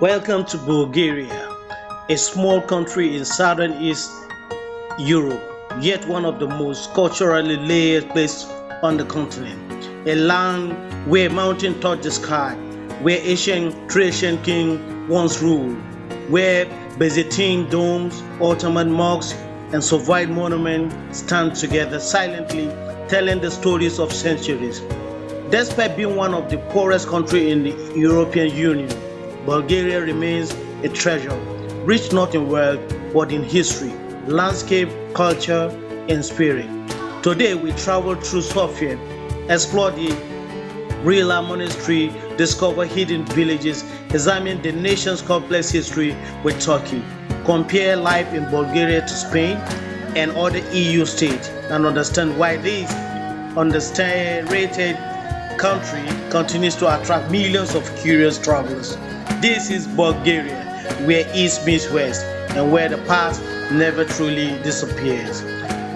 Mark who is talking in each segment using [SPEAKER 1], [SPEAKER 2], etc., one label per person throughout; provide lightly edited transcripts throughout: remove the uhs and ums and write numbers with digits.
[SPEAKER 1] Welcome to Bulgaria, a small country in southern East Europe, yet one of the most culturally layered places on the continent. A land where mountains touch the sky, where ancient Thracian king once ruled, where Byzantine domes, Ottoman mosques, and Soviet monuments stand together silently telling the stories of centuries. Despite being one of the poorest countries in the European Union, Bulgaria remains a treasure, rich not in wealth but in history, landscape, culture, and spirit. Today we travel through Sofia, explore the Rila Monastery, discover hidden villages, examine the nation's complex history with Turkey, compare life in Bulgaria to Spain and other EU states, and understand why this underrated country continues to attract millions of curious travelers. This is Bulgaria, where East meets West and where the past never truly disappears.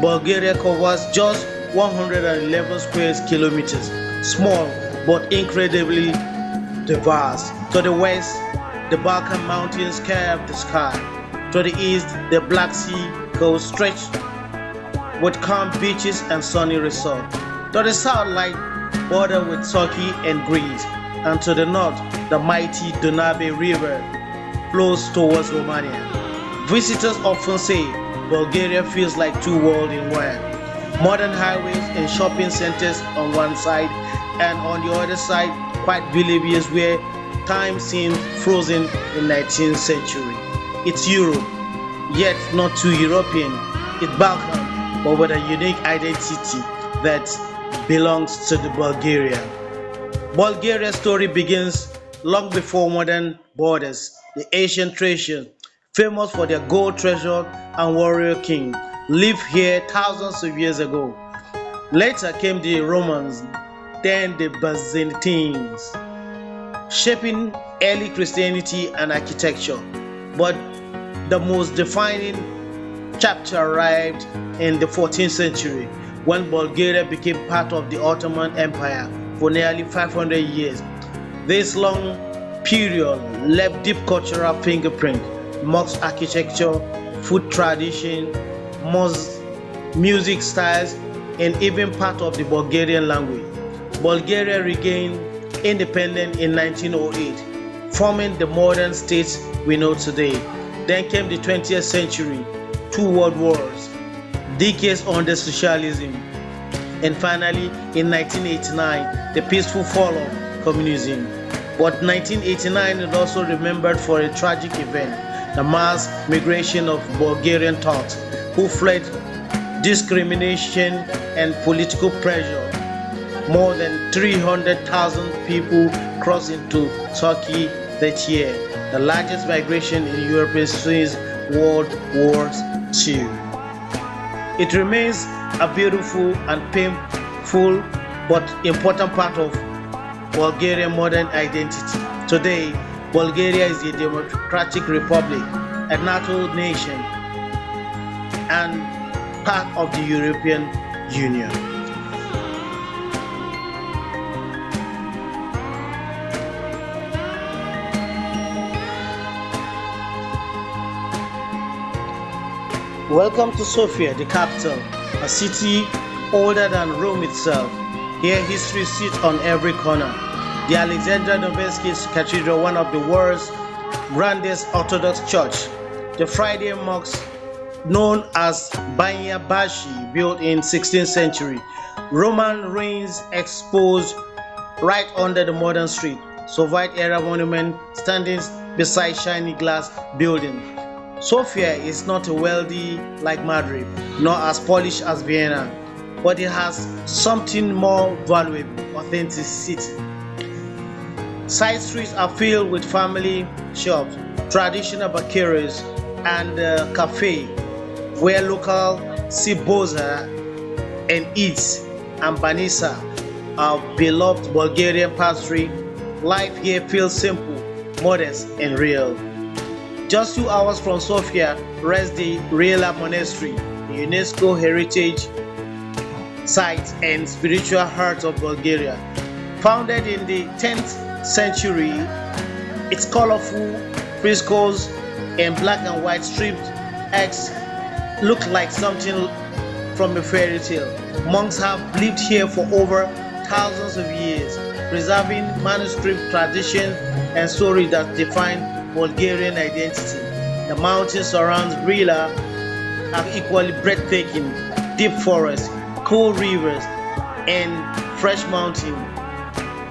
[SPEAKER 1] Bulgaria covers just 111 square kilometers, small but incredibly diverse. To the west, the Balkan Mountains curve the sky. To the east, the Black Sea coast stretched with calm beaches and sunny resorts. To the south lies border with Turkey and Greece, and to the north, the mighty Danube River flows towards Romania. Visitors often say Bulgaria feels like two worlds in one. Modern highways and shopping centers on one side, and on the other side, quiet villages where time seems frozen in 19th century. It's Europe, yet not too European. It's Balkan, but with a unique identity that belongs to the Bulgaria. Bulgaria's story begins long before modern borders. The ancient Thracian, famous for their gold treasure and warrior king, lived here thousands of years ago. Later came the Romans, then the Byzantines, shaping early Christianity and architecture. But the most defining chapter arrived in the 14th century when Bulgaria became part of the Ottoman Empire for nearly 500 years. This long period left deep cultural fingerprint, mosque architecture, food tradition, music styles, and even part of the Bulgarian language. Bulgaria regained independence in 1908, forming the modern states we know today. Then came the 20th century, two world wars, decades under socialism, and finally in 1989, the peaceful fall of communism. But 1989 is also remembered for a tragic event, the mass migration of Bulgarian Turks who fled discrimination and political pressure. More than 300,000 people crossed into Turkey that year, the largest migration in Europe since World War II. It remains a beautiful and painful but important part of Bulgarian modern identity. Today, Bulgaria is a democratic republic, a NATO nation, and part of the European Union. Welcome to Sofia, the capital, a city older than Rome itself. Here history sits on every corner. The Alexander Nevsky Cathedral, one of the world's grandest Orthodox church. The Friday mosque, known as Banya Bashi, built in 16th century. Roman ruins exposed right under the modern street. Soviet-era monument standing beside shiny glass building. Sofia is not wealthy like Madrid, nor as polished as Vienna, but it has something more valuable: authenticity. Side streets are filled with family shops, traditional bakeries, and cafe where local siboza and eats and banisa are beloved Bulgarian pastry. Life here feels simple, modest, and real. Just 2 hours from Sofia rests the Rila Monastery, the UNESCO heritage site and spiritual heart of Bulgaria. Founded in the 10th century Its colorful frescoes and black and white striped eggs look like something from a fairy tale. Monks have lived here for over thousands of years, preserving manuscript traditions and stories that define Bulgarian identity. The mountains around Rila are equally breathtaking. Deep forests, cool rivers, and fresh mountains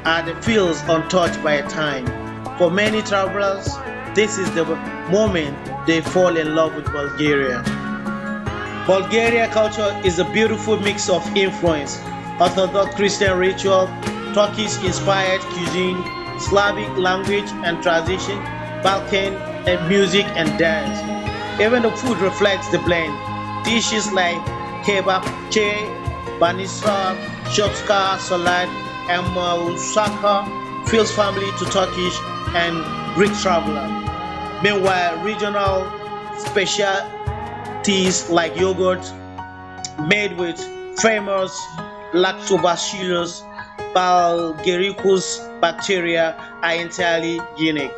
[SPEAKER 1] are the fields untouched by time. For many travelers, this is the moment they fall in love with Bulgaria. Bulgaria culture is a beautiful mix of influence: Orthodox Christian ritual, Turkish-inspired cuisine, Slavic language and tradition, Balkan and music and dance. Even the food reflects the blend. Dishes like kebapche, banisa, shopska salad, and moussaka feels family to Turkish and Greek traveler. Meanwhile, regional specialties like yogurt made with famous lactobacillus bulgaricus bacteria are entirely unique.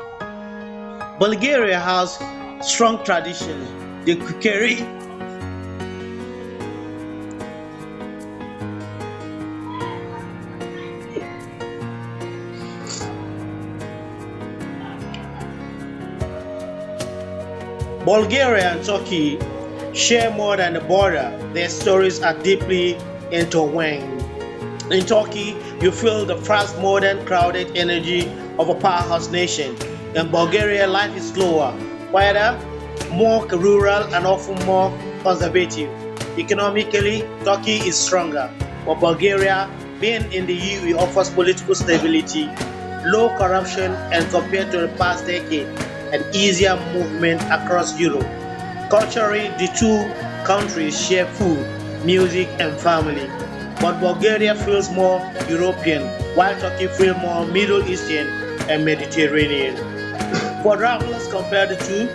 [SPEAKER 1] Bulgaria has strong traditions. The cookery Bulgaria and Turkey share more than a border. Their stories are deeply intertwined. In Turkey, you feel the fast, modern, crowded energy of a powerhouse nation. In Bulgaria, life is slower, quieter, more rural, and often more conservative. Economically, Turkey is stronger, but Bulgaria, being in the EU, offers political stability, low corruption, and compared to the past decade, an easier movement across Europe. Culturally, the two countries share food, music, and family, but Bulgaria feels more European, while Turkey feels more Middle Eastern and Mediterranean. For travelers compare the two,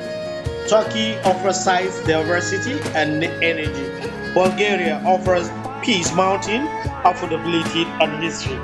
[SPEAKER 1] Turkey offers size, diversity, and energy. Bulgaria offers peace, mountain, affordability, and history.